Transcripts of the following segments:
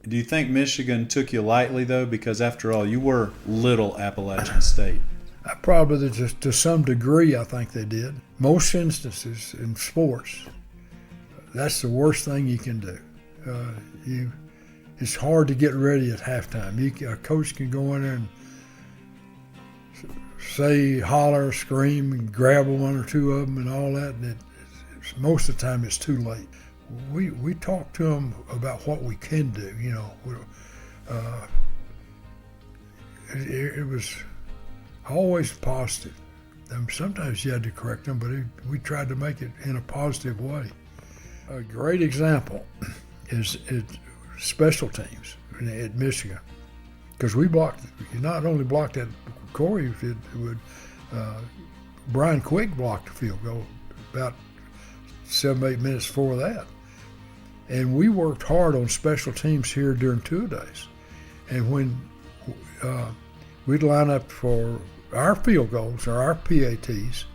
Do you think Michigan took you lightly, though? Because after all, you were little Appalachian State. Probably to some degree, I think they did. Most instances in sports, that's the worst thing you can do. It's hard to get ready at halftime. A coach can go in there and say, holler, scream, and grab one or two of them and all that. And most of the time, it's too late. We talk to them about what we can do. You know, it was always positive. Sometimes you had to correct them, but we tried to make it in a positive way. A great example is special teams at Michigan, because we not only blocked that Corey, Brian Quick blocked the field goal about 7-8 minutes before that. And we worked hard on special teams here during two-a-days. And when we'd line up for our field goals or our PATs,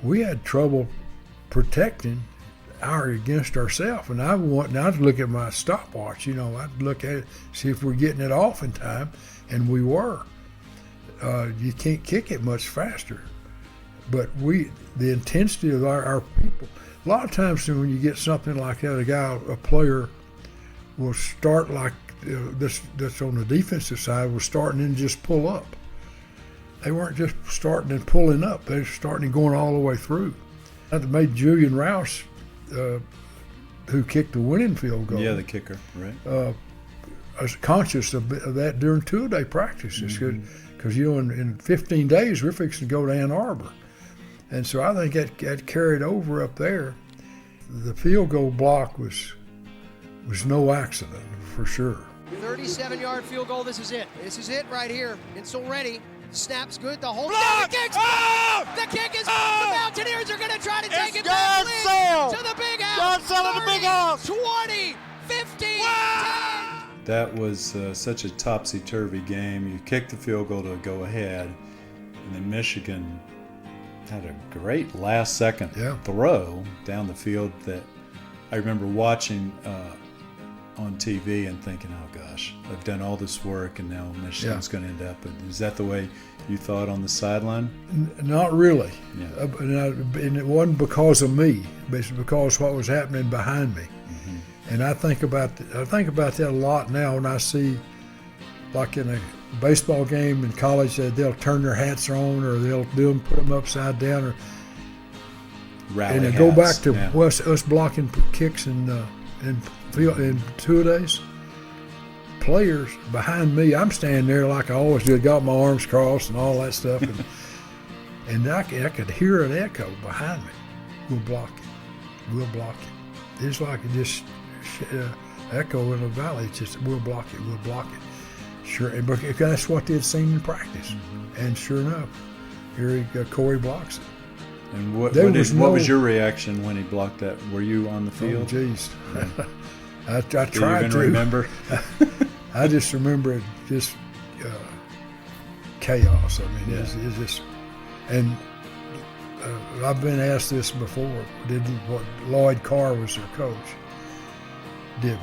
we had trouble protecting against ourselves. And I'd look at my stopwatch, I'd look at it, see if we're getting it off in time, and we were. You can't kick it much faster. But the intensity of our people, a lot of times when you get something like that, a player will start like that's on the defensive side, will start and then just pull up. They weren't just starting and pulling up, they were starting and going all the way through. That made Julian Rouse, who kicked the winning field goal. Yeah, the kicker, right. I was conscious of that during two-a-day practices, because in 15 days we're fixing to go to Ann Arbor. And so I think that carried over up there. The field goal block was no accident, for sure. 37-yard field goal. This is it. This is it right here. It's already. Snap's good. The whole block. The kick's The kick is. Oh! The Mountaineers are going to try to take it yard back sale. to the big house. Yard sale to the big house. 20, 15, Wow. 10. That was such a topsy-turvy game. You kicked the field goal to go ahead, and then Michigan had a great last-second throw down the field that I remember watching on TV and thinking, oh gosh, I've done all this work and now Michigan's going to end up. Is that the way you thought on the sideline? Not really. Yeah. And it wasn't because of me, but it's because what was happening behind me. Mm-hmm. And I think about that a lot now when I see, like in a baseball game in college, they'll turn their hats on or they'll put them upside down, Rally and go back to yeah. us blocking kicks in two-a-days. Players behind me, I'm standing there like I always do, got my arms crossed and all that stuff, and I could hear an echo behind me. We'll block it. We'll block it. It's like this echo in the valley. It's just, we'll block it. We'll block it. Sure, because that's what they'd seen in practice. Mm-hmm. And sure enough, here Corey blocks it. And what was your reaction when he blocked that? Were you on the field? Oh, geez. Yeah. I tried Do you even to remember? I just remember it just chaos. I mean, it's just, and I've been asked this before. What Lloyd Carr was their coach?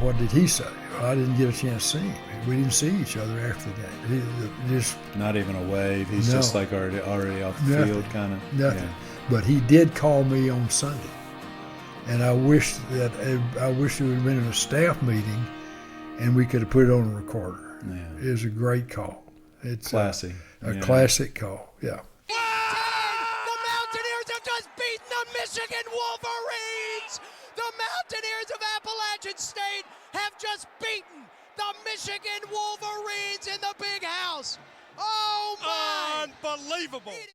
What did he say? Well, I didn't get a chance to see him. We didn't see each other after the game. He just not even a wave. He's just like already off the field, kind of. Nothing. Yeah. But he did call me on Sunday, and I wish it would have been in a staff meeting, and we could have put it on a recorder. Yeah. It was a great call. It's classy. A classic call. Yeah. The Mountaineers have just beaten the Michigan Wolverines. The Mountaineers of Appalachian State have just beaten the Michigan Wolverines in the big house. Oh my! Unbelievable.